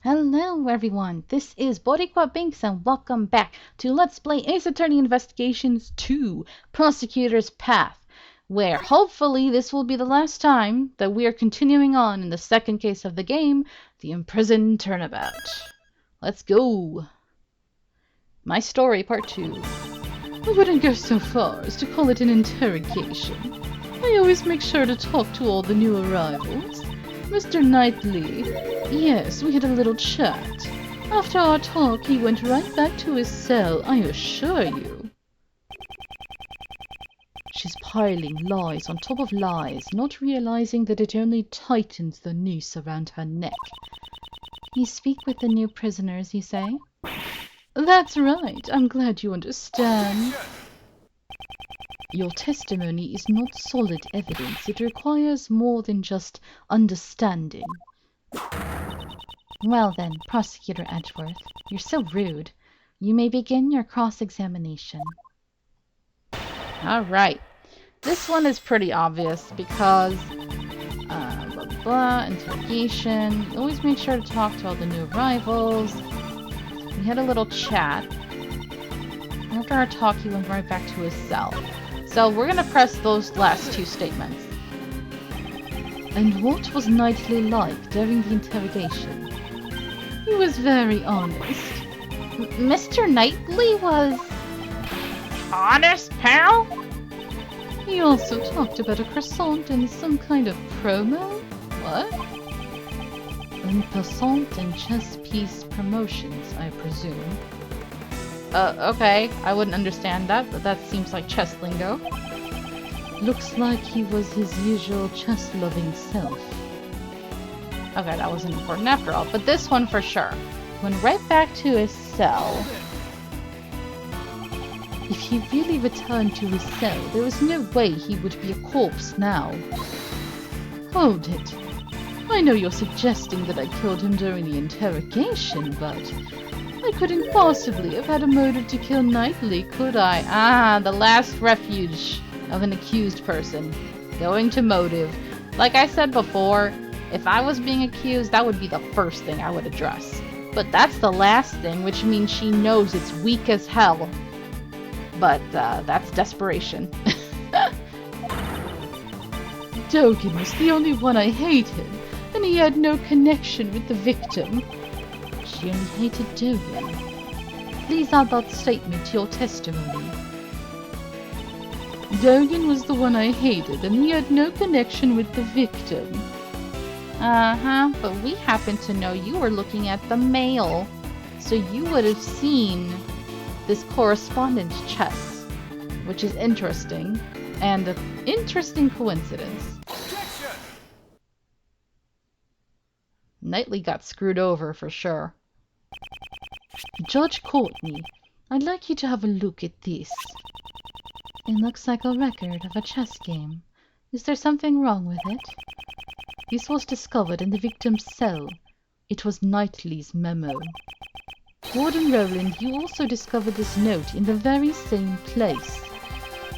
Hello everyone, this is Boricua Binks and welcome back to Let's Play Ace Attorney Investigations 2, Prosecutor's Path, where hopefully this will be the last time that we are continuing on in the second case of the game, the Imprisoned Turnabout. Let's go! My story, part 2. I wouldn't go so far as to call it an interrogation. I always make sure to talk to all the new arrivals. Mr. Knightley, yes, we had a little chat. After our talk, he went right back to his cell, I assure you. She's piling lies on top of lies, not realizing that it only tightens the noose around her neck. You speak with the new prisoners, you say? That's right. I'm glad you understand. Your testimony is not solid evidence. It requires more than just understanding. Well then, Prosecutor Edgeworth, you're so rude. You may begin your cross-examination. Alright. This one is pretty obvious because interrogation. Always make sure to talk to all the new arrivals. We had a little chat. After our talk, he went right back to his cell. So we're gonna press those last two statements. And what was Knightley like during the interrogation? He was very honest. Mr. Knightley was... honest, pal? He also talked about a croissant and some kind of promo? What? Un passant and chess piece promotions, I presume. Okay, I wouldn't understand that, but that seems like chess lingo. Looks like he was his usual chess-loving self. Okay, that wasn't important after all, but this one for sure. Went right back to his cell. If he really returned to his cell, there was no way he would be a corpse now. Hold it. I know you're suggesting that I killed him during the interrogation, but... I couldn't possibly have had a motive to kill Knightley, could I? Ah, the last refuge of an accused person. Going to motive. Like I said before, if I was being accused, that would be the first thing I would address. But that's the last thing, which means she knows it's weak as hell. But, that's desperation. Dogen was the only one I hated, and he had no connection with the victim. She only hated Dogen. Please add that statement to your testimony. Dogen was the one I hated, and he had no connection with the victim. Uh-huh, but we happen to know you were looking at the mail, so you would have seen this correspondence chess, which is interesting, and an interesting coincidence. Knightley got screwed over for sure. Judge Courtney, I'd like you to have a look at this. It looks like a record of a chess game. Is there something wrong with it? This was discovered in the victim's cell. It was Knightley's memo. Warden Rowland, you also discovered this note in the very same place.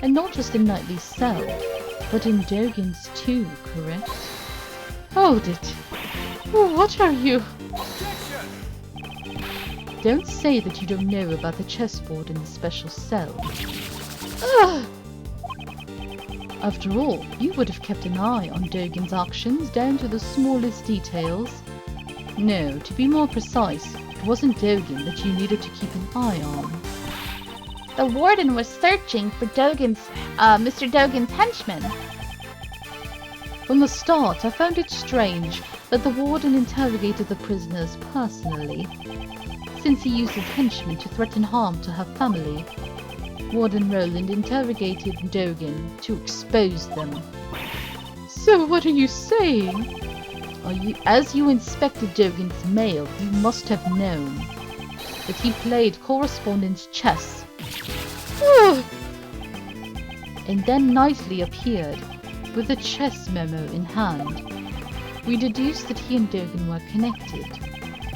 And not just in Knightley's cell, but in Dogen's too, correct? Hold it! What are you? Don't say that you don't know about the chessboard in the special cell. Ugh! After all, you would have kept an eye on Dogen's actions down to the smallest details. No, to be more precise, it wasn't Dogen that you needed to keep an eye on. The warden was searching for Mr. Dogen's henchman. From the start, I found it strange that the warden interrogated the prisoners personally, since he used his henchmen to threaten harm to her family. Warden Rowland interrogated Dogen to expose them. So what are you saying? As you inspected Dogen's mail, you must have known that he played correspondence chess. And then Knightley appeared, with a chess memo in hand. We deduced that he and Dogen were connected.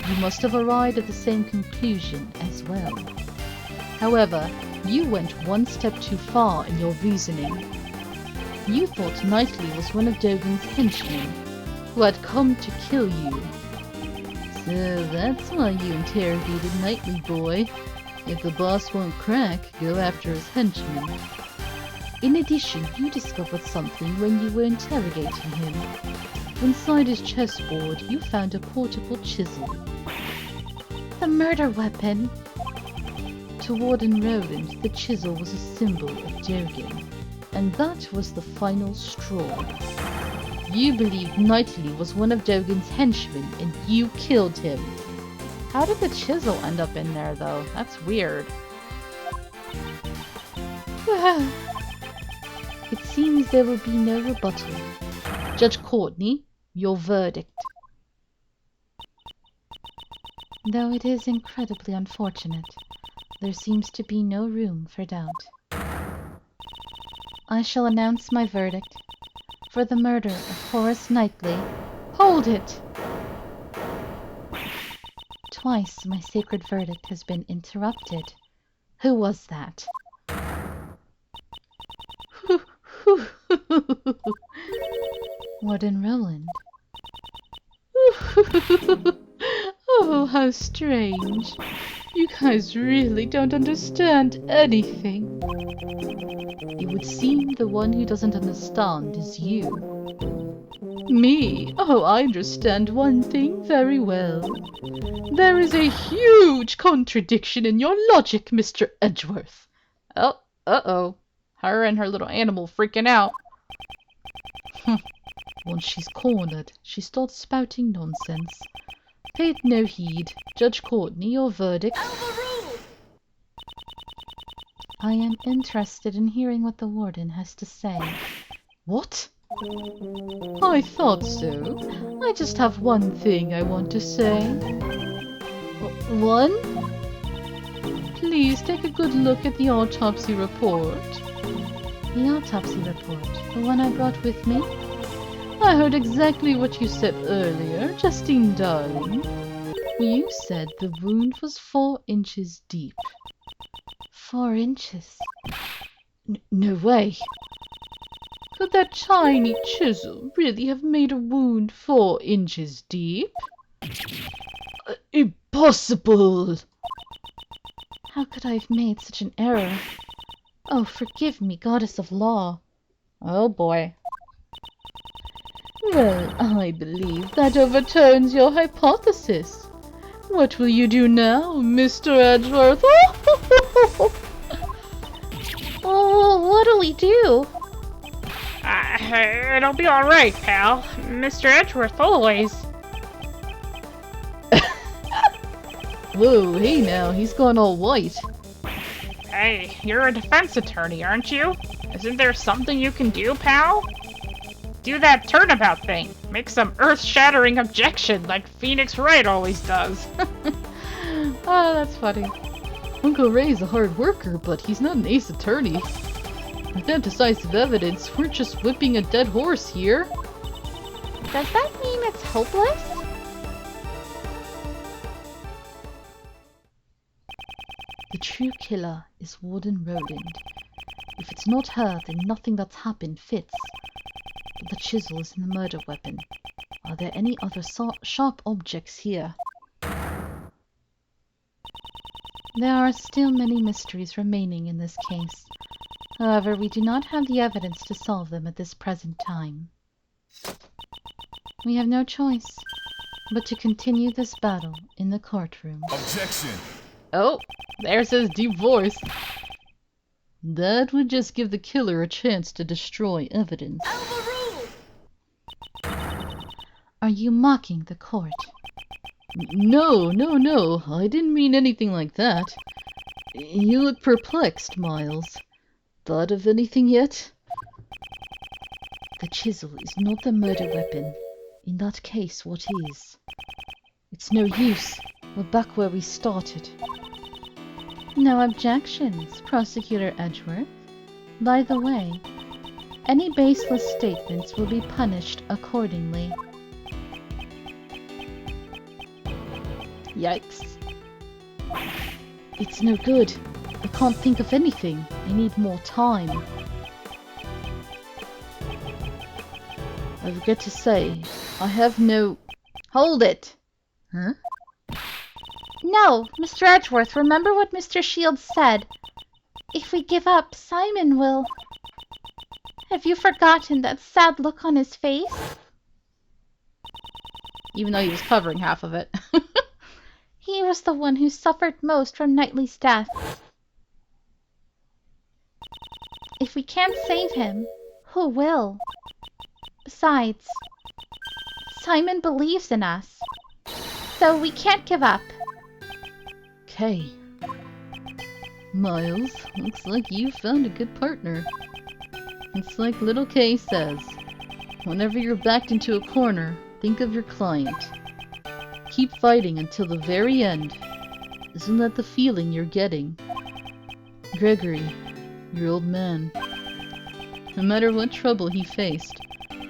You must have arrived at the same conclusion as well. However, you went one step too far in your reasoning. You thought Knightley was one of Dogen's henchmen, who had come to kill you. So that's why you interrogated Knightley, boy. If the boss won't crack, go after his henchmen. In addition, you discovered something when you were interrogating him. Inside his chessboard, you found a portable chisel. The murder weapon! To Warden Roland, the chisel was a symbol of Dogen, and that was the final straw. You believed Knightley was one of Dogen's henchmen, and you killed him. How did the chisel end up in there, though? That's weird. It seems there will be no rebuttal. Judge Courtney, your verdict. Though it is incredibly unfortunate, there seems to be no room for doubt. I shall announce my verdict. For the murder of Horace Knightley. Hold it! Twice my sacred verdict has been interrupted. Who was that? Warden Roland. Oh, how strange. You guys really don't understand anything. It would seem the one who doesn't understand is you. Me? Oh, I understand one thing very well. There is a huge contradiction in your logic, Mr. Edgeworth. Oh, uh-oh. Her and her little animal freaking out. Once she's cornered, she starts spouting nonsense. Pay it no heed. Judge Courtney, your verdict. I am interested in hearing what the warden has to say. What? I thought so. I just have one thing I want to say. One? Please take a good look at the autopsy report. The autopsy report? The one I brought with me? I heard exactly what you said earlier, Justine darling. You said the wound was 4 inches deep. 4 inches? No way. Could that tiny chisel really have made a wound 4 inches deep? Impossible! How could I have made such an error? Oh, forgive me, goddess of law. Oh boy. Well, I believe that overturns your hypothesis. What will you do now, Mr. Edgeworth? Oh, what'll we do? It'll be alright, pal. Mr. Edgeworth always. Whoa, hey now, he's gone all white. Hey, you're a defense attorney, aren't you? Isn't there something you can do, pal? Do that turnabout thing. Make some earth-shattering objection like Phoenix Wright always does. Oh, that's funny. Uncle Ray's a hard worker, but he's not an ace attorney. Without decisive evidence, we're just whipping a dead horse here. Does that mean it's hopeless? The true killer is Warden Roland. If it's not her, then nothing that's happened fits. But the chisel is in the murder weapon. Are there any other sharp objects here? There are still many mysteries remaining in this case. However, we do not have the evidence to solve them at this present time. We have no choice but to continue this battle in the courtroom. Objection! Oh, there's his deep voice. That would just give the killer a chance to destroy evidence. Are you mocking the court? No, I didn't mean anything like that. You look perplexed, Miles. Thought of anything yet? The chisel is not the murder weapon. In that case, what is? It's no use. We're back where we started. No objections, Prosecutor Edgeworth. By the way, any baseless statements will be punished accordingly. Yikes. It's no good. I can't think of anything. I need more time. I forget to say, I have no... Hold it! Huh? No, Mr. Edgeworth, remember what Mr. Shields said. If we give up, Simon will... Have you forgotten that sad look on his face? Even though he was covering half of it. He was the one who suffered most from Knightley's death. If we can't save him, who will? Besides, Simon believes in us, so we can't give up. Okay. Miles, looks like you found a good partner. It's like little Kay says, whenever you're backed into a corner, think of your client. Keep fighting until the very end. Isn't that the feeling you're getting? Gregory, your old man. No matter what trouble he faced,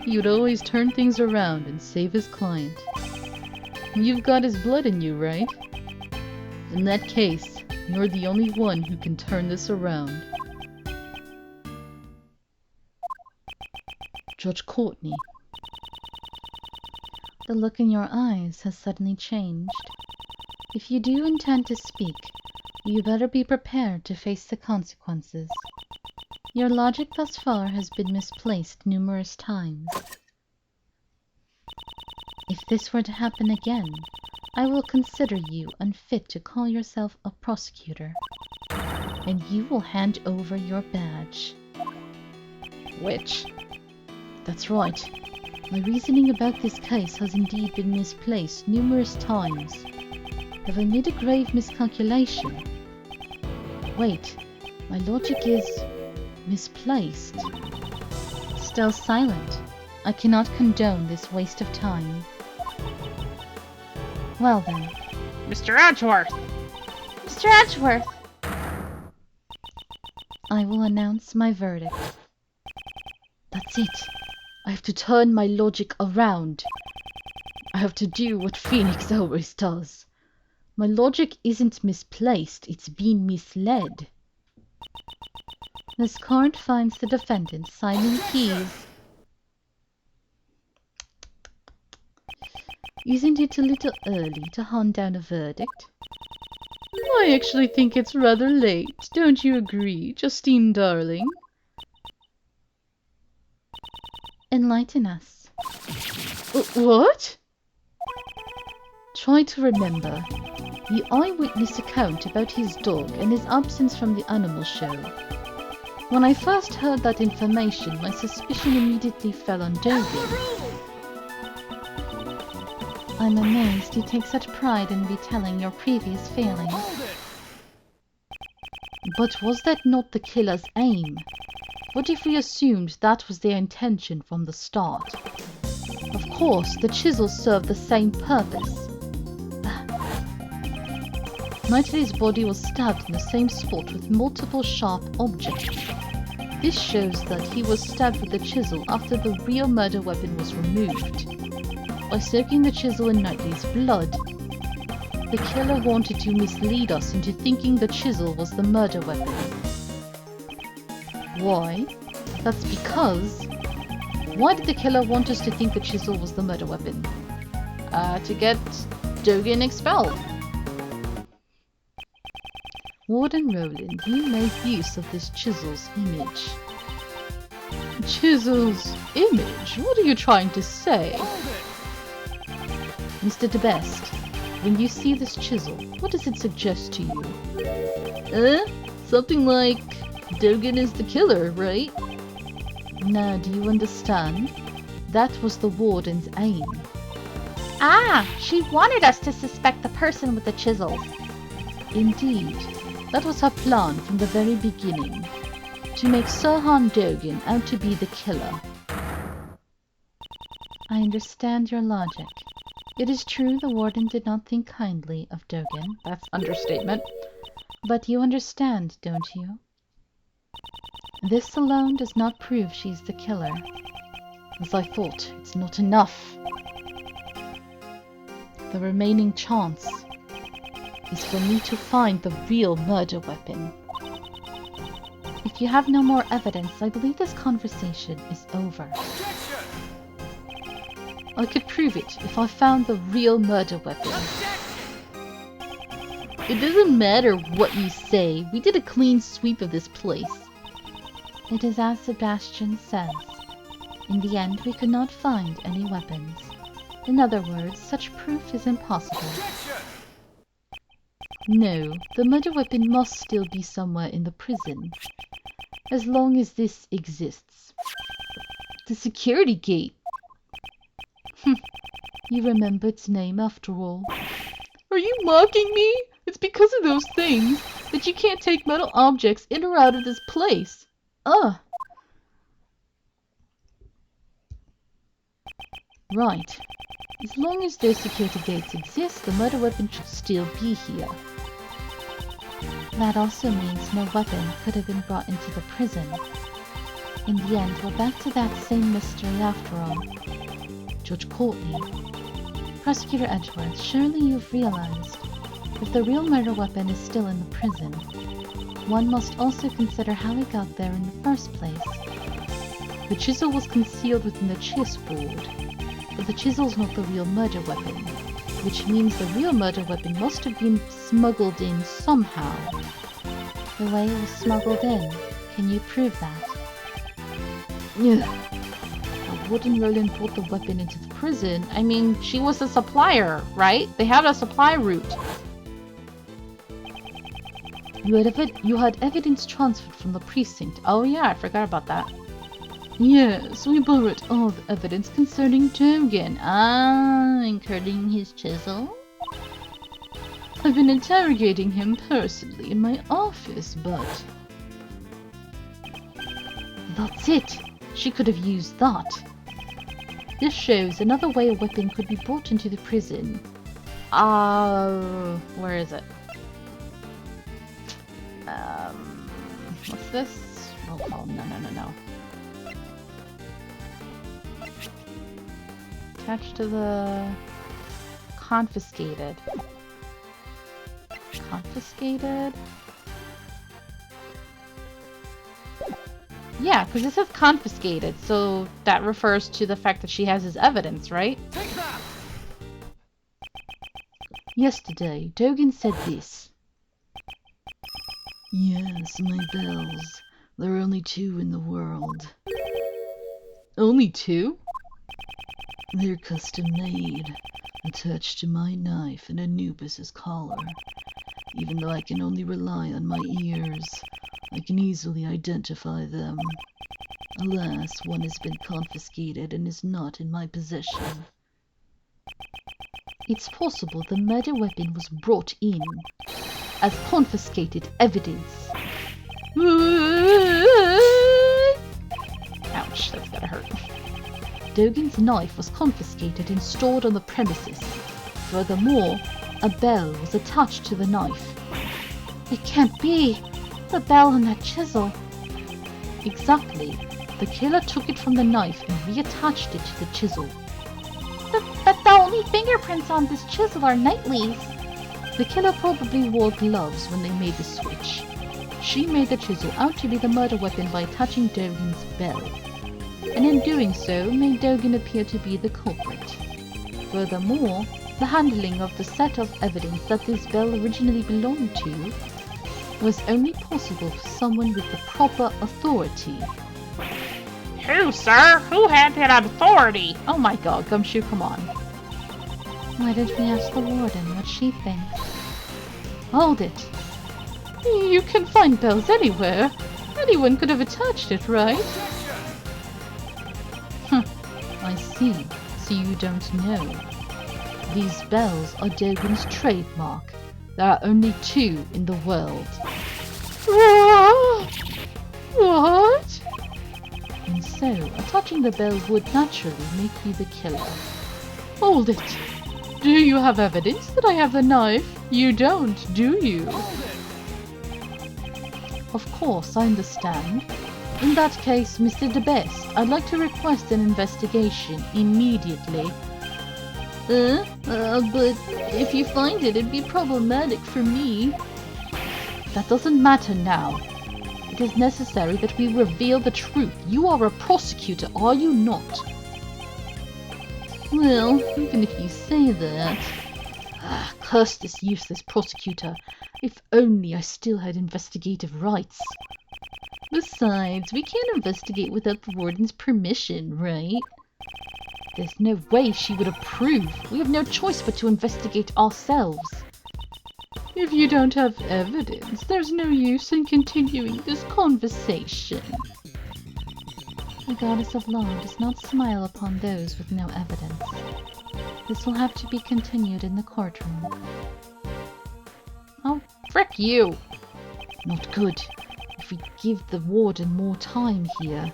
he would always turn things around and save his client. You've got his blood in you, right? In that case, you're the only one who can turn this around. Judge Courtney. The look in your eyes has suddenly changed. If you do intend to speak, you better be prepared to face the consequences. Your logic thus far has been misplaced numerous times. If this were to happen again, I will consider you unfit to call yourself a prosecutor, and you will hand over your badge. Which? That's right. My reasoning about this case has indeed been misplaced numerous times. Have I made a grave miscalculation? Wait, my logic is misplaced. Still silent. I cannot condone this waste of time. Well then. Mr. Edgeworth! Mr. Edgeworth! I will announce my verdict. That's it. I have to turn my logic around. I have to do what Phoenix always does. My logic isn't misplaced, it's been misled. This court finds the defendant, Simon Keyes. Isn't it a little early to hand down a verdict? I actually think it's rather late, don't you agree, Justine darling? Enlighten us. What? Try to remember the eyewitness account about his dog and his absence from the animal show. When I first heard that information, my suspicion immediately fell on Dogan. I'm amazed you take such pride in retelling your previous failings. But was that not the killer's aim? What if we assumed that was their intention from the start? Of course, the chisels serve the same purpose. Knightley's body was stabbed in the same spot with multiple sharp objects. This shows that he was stabbed with the chisel after the real murder weapon was removed. By soaking the chisel in Knightley's blood, the killer wanted to mislead us into thinking the chisel was the murder weapon. Why? That's because... Why did the killer want us to think the chisel was the murder weapon? To get Dogan expelled. Warden Roland, you made use of this chisel's image. Chisel's image? What are you trying to say? Mr. DeBest, when you see this chisel, what does it suggest to you? Something like Dogan is the killer, right? Now, do you understand? That was the warden's aim. Ah, she wanted us to suspect the person with the chisel. Indeed, that was her plan from the very beginning. To make Sirhan Dogan out to be the killer. I understand your logic. It is true the warden did not think kindly of Dogan. That's understatement. But you understand, don't you? This alone does not prove she's the killer. As I thought, it's not enough. The remaining chance is for me to find the real murder weapon. If you have no more evidence, I believe this conversation is over. I could prove it if I found the real murder weapon. It doesn't matter what you say. We did a clean sweep of this place. It is as Sebastian says. In the end, we could not find any weapons. In other words, such proof is impossible. No, the murder weapon must still be somewhere in the prison. As long as this exists. The security gate. You remember its name after all. Are you mocking me? It's because of those things that you can't take metal objects in or out of this place. Ugh. Right. As long as those security gates exist, the murder weapon should still be here. That also means no weapon could have been brought into the prison. In the end, we're back to that same mystery after all. Judge Courtney. Prosecutor Edgeworth, surely you've realized, if the real murder weapon is still in the prison, one must also consider how it got there in the first place. The chisel was concealed within the chessboard, but the chisel's not the real murder weapon, which means the real murder weapon must have been smuggled in somehow. The way it was smuggled in, can you prove that? Ugh. I wouldn't Roland brought the weapon into the prison. I mean, she was a supplier, right? They had a supply route. You had evidence transferred from the precinct. Oh yeah, I forgot about that. Yes, we borrowed all the evidence concerning Dogen. Including his chisel? I've been interrogating him personally in my office, but... That's it! She could have used that. This shows another way a weapon could be brought into the prison. Where is it? What's this? Oh, no. Attached to the... Confiscated. Confiscated? Yeah, because it says confiscated, so that refers to the fact that she has his evidence, right? Yesterday, Dogen said this. Yes, my bells. There are only 2 in the world. Only 2? They're custom made, attached to my knife and Anubis's collar. Even though I can only rely on my ears, I can easily identify them. Alas, one has been confiscated and is not in my possession. It's possible the murder weapon was brought in as confiscated evidence. Ouch, that's gotta hurt. Dogen's knife was confiscated and stored on the premises. Furthermore, a bell was attached to the knife. It can't be! The bell on that chisel! Exactly. The killer took it from the knife and reattached it to the chisel. But the only fingerprints on this chisel are Knightley's. The killer probably wore gloves when they made the switch. She made the chisel out to be the murder weapon by attaching Dogen's bell, and in doing so made Dogen appear to be the culprit. Furthermore, the handling of the set of evidence that this bell originally belonged to was only possible for someone with the proper authority. Who, sir? Who had that authority? Oh my god, Gumshoe, come on. Why don't we ask the warden what she thinks? Hold it. You can find bells anywhere. Anyone could have attached it, right? I see. So you don't know. These bells are Dogen's trademark. There are only 2 in the world. What? And so, attaching the bell would naturally make you the killer. Hold it! Do you have evidence that I have the knife? You don't, do you? Of course, I understand. In that case, Mr. DeBest, I'd like to request an investigation immediately. But if you find it, it'd be problematic for me. That doesn't matter now. It is necessary that we reveal the truth. You are a prosecutor, are you not? Well, even if you say that... Ah, curse this useless prosecutor. If only I still had investigative rights. Besides, we can't investigate without the warden's permission, right? There's no way she would approve. We have no choice but to investigate ourselves. If you don't have evidence, there's no use in continuing this conversation. The goddess of law does not smile upon those with no evidence. This will have to be continued in the courtroom. Oh, frick you! Not good. If we give the warden more time here,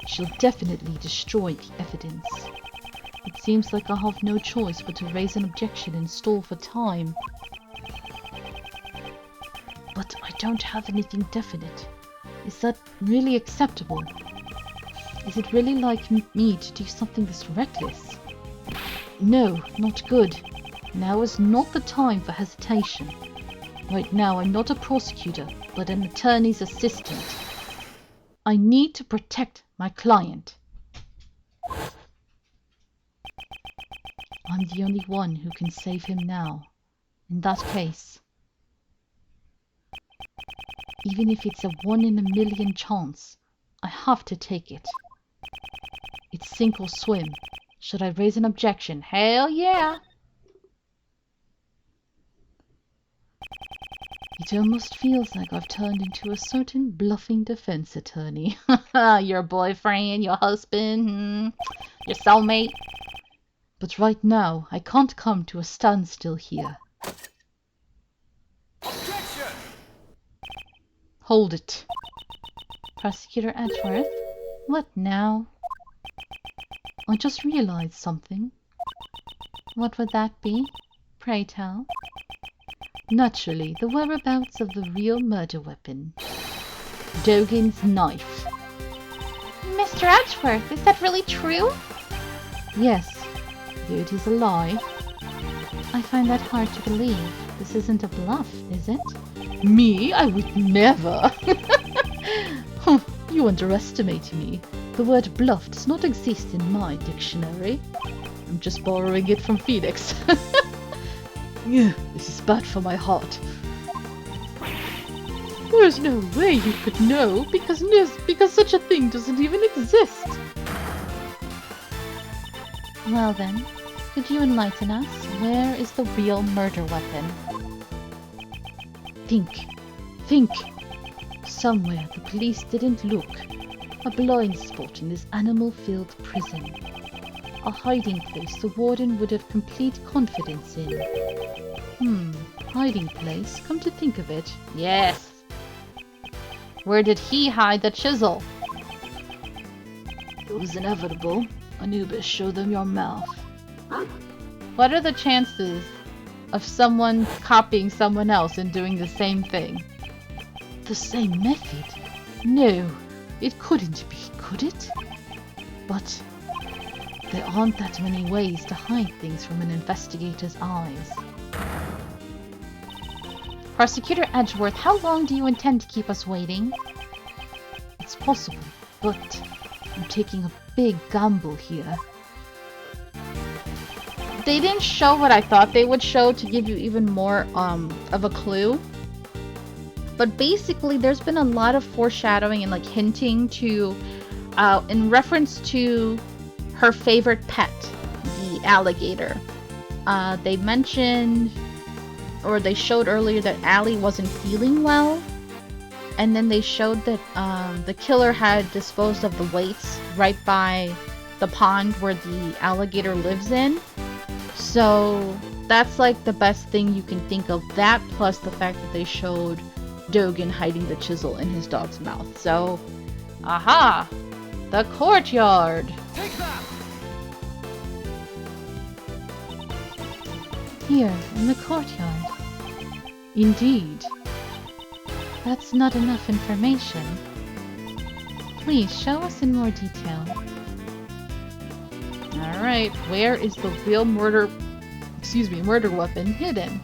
she'll definitely destroy the evidence. It seems like I have no choice but to raise an objection and stall for time. But I don't have anything definite. Is that really acceptable? Is it really like me to do something this reckless? No, not good. Now is not the time for hesitation. Right now I'm not a prosecutor, but an attorney's assistant. I need to protect my client. I'm the only one who can save him now. In that case, even if it's a 1 in a million chance, I have to take it. It's sink or swim. Should I raise an objection? Hell yeah! It almost feels like I've turned into a certain bluffing defense attorney. Your boyfriend, your husband, your soulmate. But right now, I can't come to a standstill here. Objection! Hold it. Prosecutor Edgeworth? What now? I just realized something. What would that be? Pray tell. Naturally, the whereabouts of the real murder weapon. Dogen's knife. Mr. Edgeworth, is that really true? Yes, though it is a lie. I find that hard to believe. This isn't a bluff, is it? Me? I would never! You underestimate me. The word bluff does not exist in my dictionary. I'm just borrowing it from Phoenix. This is bad for my heart. There's no way you could know, because such a thing doesn't even exist. Well then, could you enlighten us? Where is the real murder weapon? Think. Somewhere the police didn't look. A blind spot in this animal-filled prison. A hiding place the warden would have complete confidence in. Hiding place, come to think of it. Yes. Where did he hide the chisel? It was inevitable. Anubis, show them your mouth. What are the chances of someone copying someone else and doing the same thing? The same method? No, it couldn't be, could it? But there aren't that many ways to hide things from an investigator's eyes. Prosecutor Edgeworth, how long do you intend to keep us waiting? It's possible, but I'm taking a big gamble here. They didn't show what I thought they would show to give you even more of a clue. But basically, there's been a lot of foreshadowing and like hinting to, in reference to her favorite pet, the alligator. They mentioned, or they showed earlier that Allie wasn't feeling well. And then they showed that the killer had disposed of the weights right by the pond where the alligator lives in. So that's like the best thing you can think of. That plus the fact that they showed Dogen hiding the chisel in his dog's mouth. So, aha! The courtyard! Take that! Here, in the courtyard. Indeed. That's not enough information. Please, show us in more detail. Alright, where is the real murder weapon hidden?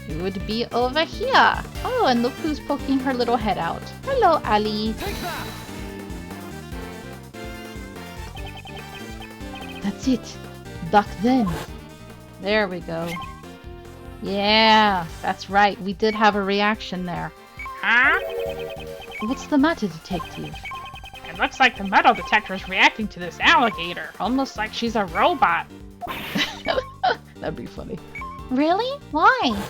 It would be over here. Oh, and look who's poking her little head out. Hello, Ali. Take that! That's it. Back then. There we go. Yeah, that's right. We did have a reaction there. Huh? What's the matter, Detective? It looks like the metal detector is reacting to this alligator, almost like she's a robot. That'd be funny. Really? Why?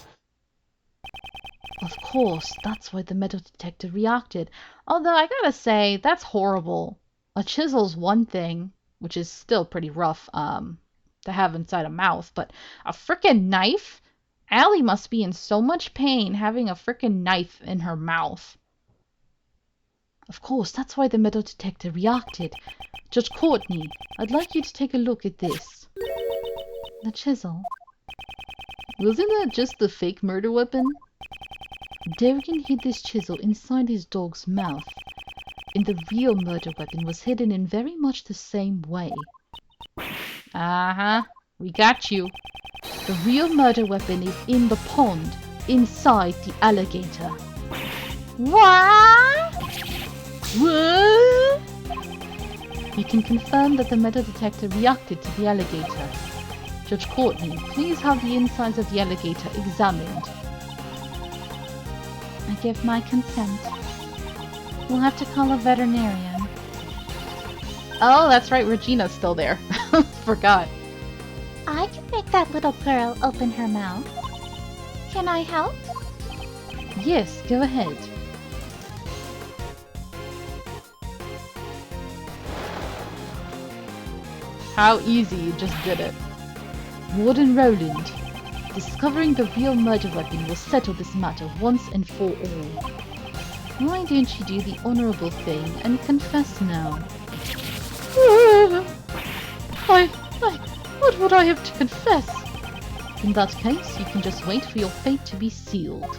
Of course, that's why the metal detector reacted. Although I gotta say, that's horrible. A chisel's one thing, which is still pretty rough to have inside a mouth, but a frickin' knife? Allie must be in so much pain having a frickin' knife in her mouth. Of course, that's why the metal detector reacted. Judge Courtney, I'd like you to take a look at this. The chisel. Wasn't that just the fake murder weapon? Dogan hid this chisel inside his dog's mouth, and the real murder weapon was hidden in very much the same way. Uh-huh. We got you. The real murder weapon is in the pond, inside the alligator. What? What? We can confirm that the metal detector reacted to the alligator. Judge Courtney, please have the insides of the alligator examined. I give my consent. We'll have to call a veterinarian. Oh, that's right. Regina's still there. Forgot. I can make that little girl open her mouth. Can I help? Yes, go ahead. How easy, you just did it. Warden Roland, discovering the real murder weapon will settle this matter once and for all. Why don't you do the honorable thing and confess now? What would I have to confess? In that case, you can just wait for your fate to be sealed.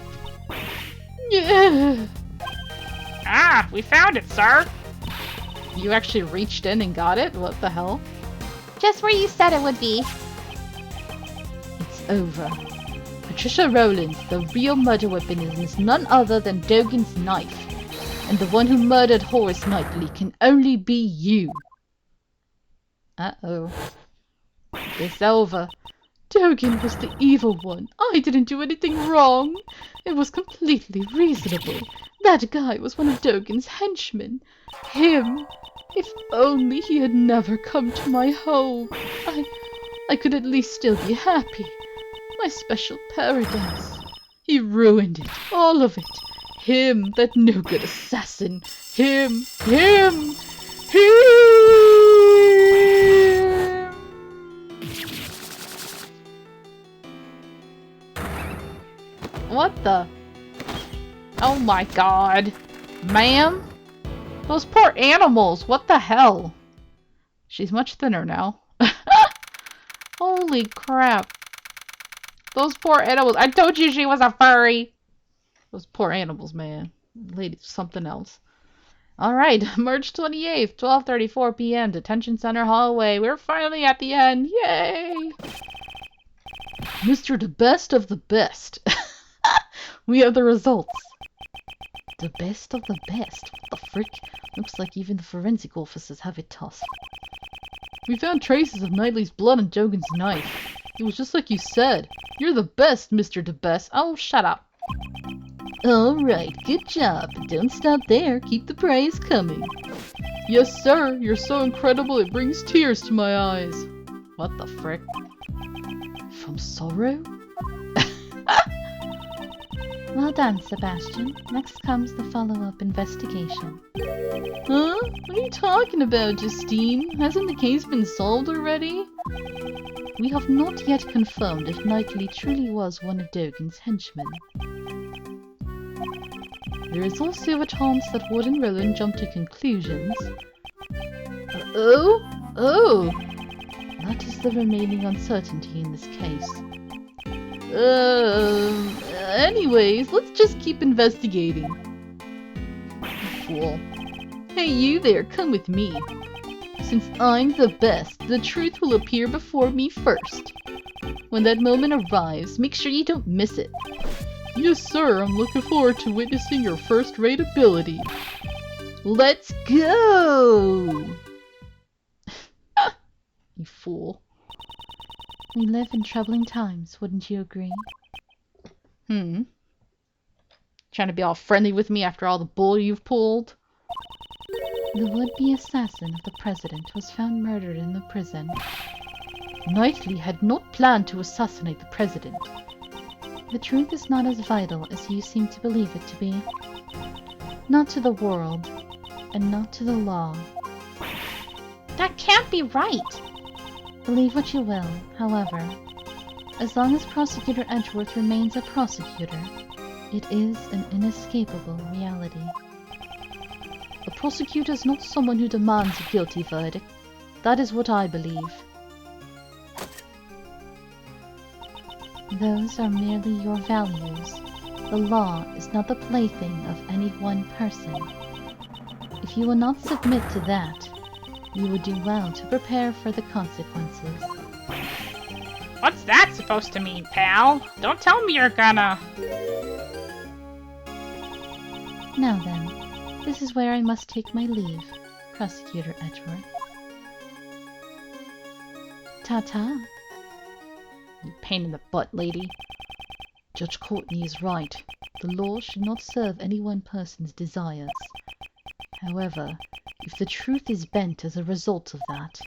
Yeah. Ah, we found it, sir. You actually reached in and got it? What the hell? Just where you said it would be. It's over. Patricia Rowland, the real murder weapon is none other than Dogan's knife. And the one who murdered Horace Knightley can only be you. Uh-oh. It's over. Dogan was the evil one. I didn't do anything wrong. It was completely reasonable. That guy was one of Dogan's henchmen. Him. If only he had never come to my home. I could at least still be happy. My special paradise. He ruined it. All of it. Him, that no-good assassin. Him. What the? Oh my god. Ma'am? Those poor animals, what the hell? She's much thinner now. Holy crap. Those poor animals. I told you she was a furry. Those poor animals, man. Lady, something else. Alright, March 28th, 12:34 p.m. Detention Center hallway. We're finally at the end. Yay! Mr. the best of the best. We have the results. The best of the best? What the frick? Looks like even the forensic officers have it tough. We found traces of Knightley's blood on Dogan's knife. It was just like you said. You're the best, Mr. the best. Oh, shut up. Alright, good job. But don't stop there. Keep the praise coming. Yes, sir. You're so incredible it brings tears to my eyes. What the frick? From sorrow? Well done, Sebastian. Next comes the follow-up investigation. Huh? What are you talking about, Justine? Hasn't the case been solved already? We have not yet confirmed if Knightley truly was one of Dogan's henchmen. There is also a chance that Warden Roland jumped to conclusions. Oh! That is the remaining uncertainty in this case. Anyways, let's just keep investigating. Fool. Hey, you there, come with me. Since I'm the best, the truth will appear before me first. When that moment arrives, make sure you don't miss it. Yes, sir, I'm looking forward to witnessing your first-rate ability. Let's go! You fool. We live in troubling times, wouldn't you agree? Trying to be all friendly with me after all the bull you've pulled? The would-be assassin of the president was found murdered in the prison. Knightley had not planned to assassinate the president. The truth is not as vital as you seem to believe it to be. Not to the world, and not to the law. That can't be right! Believe what you will, however. As long as Prosecutor Edgeworth remains a prosecutor, it is an inescapable reality. A prosecutor is not someone who demands a guilty verdict. That is what I believe. Those are merely your values. The law is not the plaything of any one person. If you will not submit to that, you would do well to prepare for the consequences. What's that supposed to mean, pal? Don't tell me you're gonna... Now then, this is where I must take my leave, Prosecutor Edgeworth. Ta-ta. You pain in the butt, lady. Judge Courtney is right. The law should not serve any one person's desires. However, if the truth is bent as a result of that,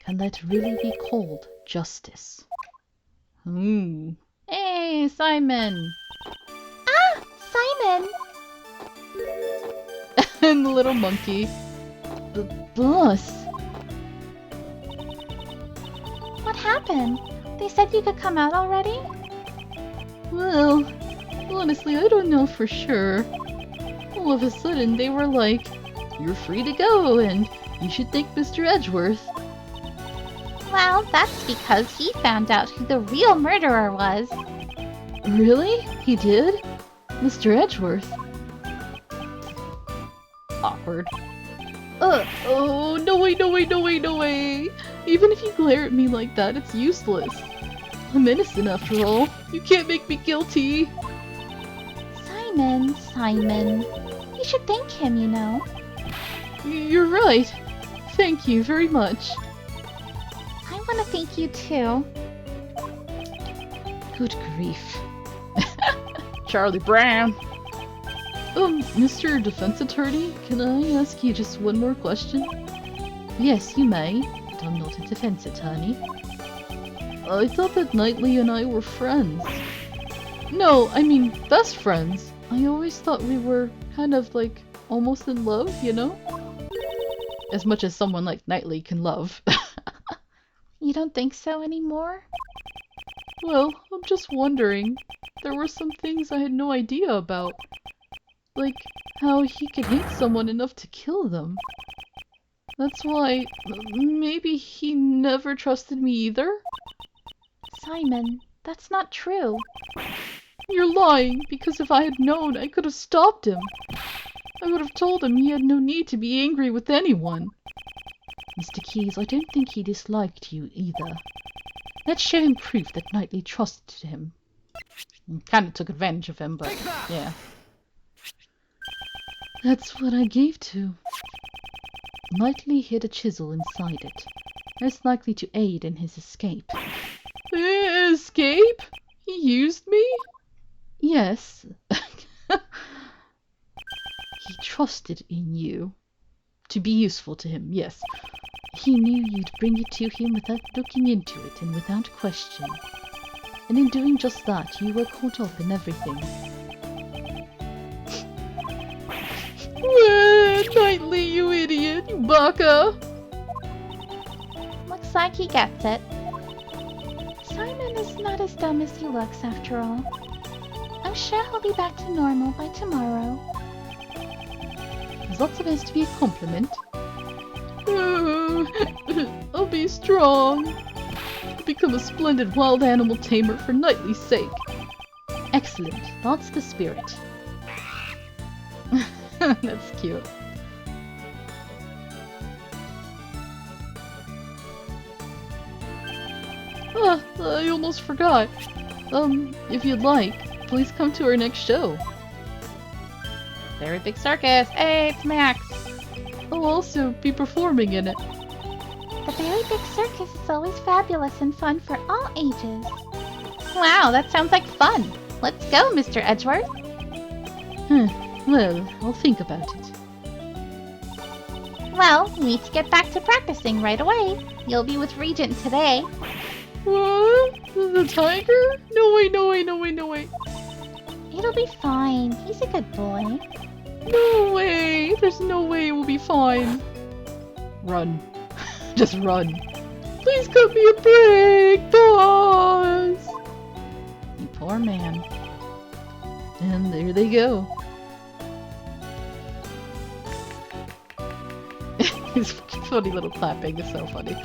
can that really be called justice? Hey, Simon! Ah! Simon! And the little monkey. The bus! What happened? They said you could come out already? Well, honestly, I don't know for sure. All of a sudden, they were like, "You're free to go, and you should thank Mr. Edgeworth." Well, that's because he found out who the real murderer was. Really? He did? Mr. Edgeworth? Awkward. Oh, no way, no way, no way, no way! Even if you glare at me like that, it's useless. I'm innocent after all. You can't make me guilty. Simon. You should thank him, you know. You're right. Thank you very much. I want to thank you too. Good grief. Charlie Brown. Mr. Defense Attorney, can I ask you just one more question? Yes, you may, but I'm not a defense attorney. I thought that Knightley and I were friends. No, I mean best friends. I always thought we were kind of like almost in love, you know? As much as someone like Knightley can love. You don't think so anymore? Well, I'm just wondering. There were some things I had no idea about. Like how he could hate someone enough to kill them. That's why maybe he never trusted me either? Simon, that's not true. You're lying, because if I had known, I could have stopped him. I would have told him he had no need to be angry with anyone. Mr. Keyes, I don't think he disliked you either. Let's show him proof that Knightley trusted him. Kinda took advantage of him, but yeah. That's what I gave to. Knightley hid a chisel inside it, most likely to aid in his escape. Escape? He used me? Yes. He trusted in you. To be useful to him, yes. He knew you'd bring it to him without looking into it and without question. And in doing just that, you were caught up in everything. Knightley, you idiot! You baka! Looks like he gets it. Simon is not as dumb as he looks, after all. I'm sure he'll be back to normal by tomorrow. Is that supposed to be a compliment? I'll be strong. I'll become a splendid wild animal tamer for Knightley's sake. Excellent. That's the spirit. That's cute. I almost forgot. If you'd like, please come to our next show. Very Big Circus! Hey, it's Max! I'll also be performing in it. The Very Big Circus is always fabulous and fun for all ages. Wow, that sounds like fun! Let's go, Mr. Edgeworth. Well, I'll think about it. Well, we need to get back to practicing right away. You'll be with Regent today. What? The tiger? No way, no way, no way, no way. It'll be fine. He's a good boy. No way! There's no way it will be fine. Run. Just run. Please cut me a break, boss! You poor man. And there they go. His funny little clapping is so funny.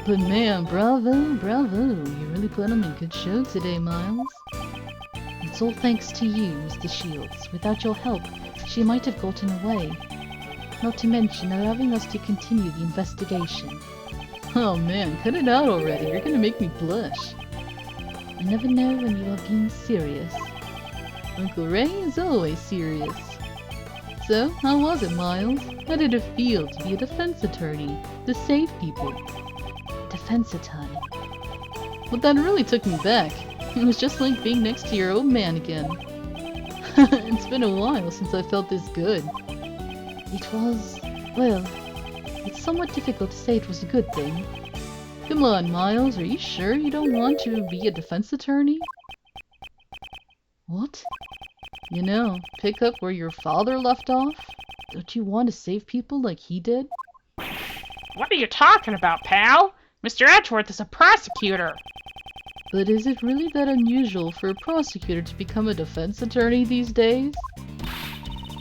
But man, bravo, bravo. You really put on a good show today, Miles. It's all thanks to you, Mr. Shields. Without your help, she might have gotten away. Not to mention allowing us to continue the investigation. Oh man, cut it out already. You're gonna make me blush. I never know when you are being serious. Uncle Ray is always serious. So, how was it, Miles? How did it feel to be a defense attorney? To save people? Defense attorney? Well, that really took me back. It was just like being next to your old man again. It's been a while since I felt this good. It was... well, it's somewhat difficult to say it was a good thing. Come on, Miles, are you sure you don't want to be a defense attorney? What? You know, pick up where your father left off? Don't you want to save people like he did? What are you talking about, pal? Mr. Edgeworth is a prosecutor. But is it really that unusual for a prosecutor to become a defense attorney these days?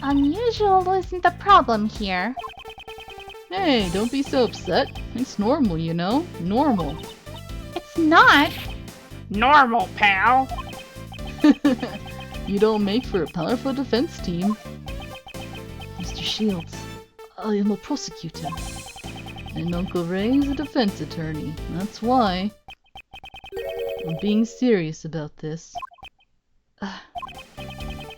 Unusual isn't the problem here. Hey, don't be so upset. It's normal, you know? Normal. It's not. Normal, pal. You don't make for a powerful defense team. Mr. Shields, I am a prosecutor. And Uncle Ray is a defense attorney. That's why. I'm being serious about this.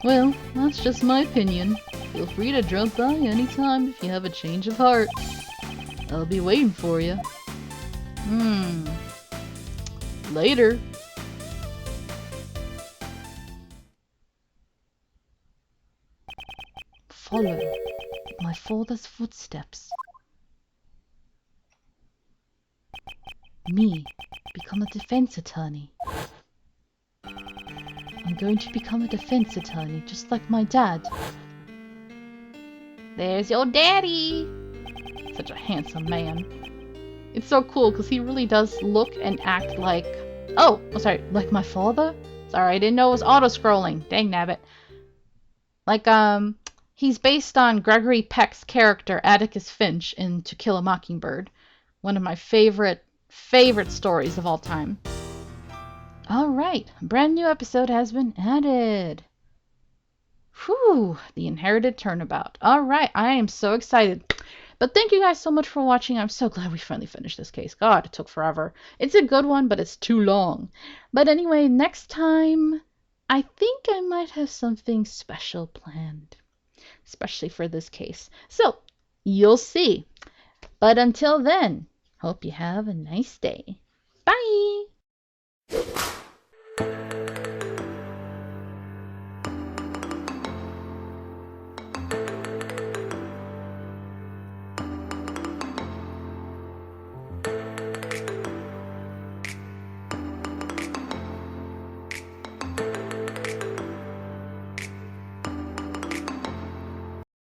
Well, that's just my opinion. Feel free to drop by anytime if you have a change of heart. I'll be waiting for you. Later. Follow my father's footsteps. Me, become a defense attorney. I'm going to become a defense attorney just like my dad. There's your daddy. Such a handsome man. It's so cool because he really does look and act like... Oh, sorry, like my father? Sorry, I didn't know it was auto-scrolling. Dang nabbit. Like, he's based on Gregory Peck's character Atticus Finch in To Kill a Mockingbird. One of my favorite stories of all time. Alright, a brand new episode has been added. Whew, the inherited turnabout. Alright, I am so excited. But thank you guys so much for watching. I'm so glad we finally finished this case. God, it took forever. It's a good one, but it's too long. But anyway, next time, I think I might have something special planned. Especially for this case. So, you'll see. But until then, hope you have a nice day. Bye!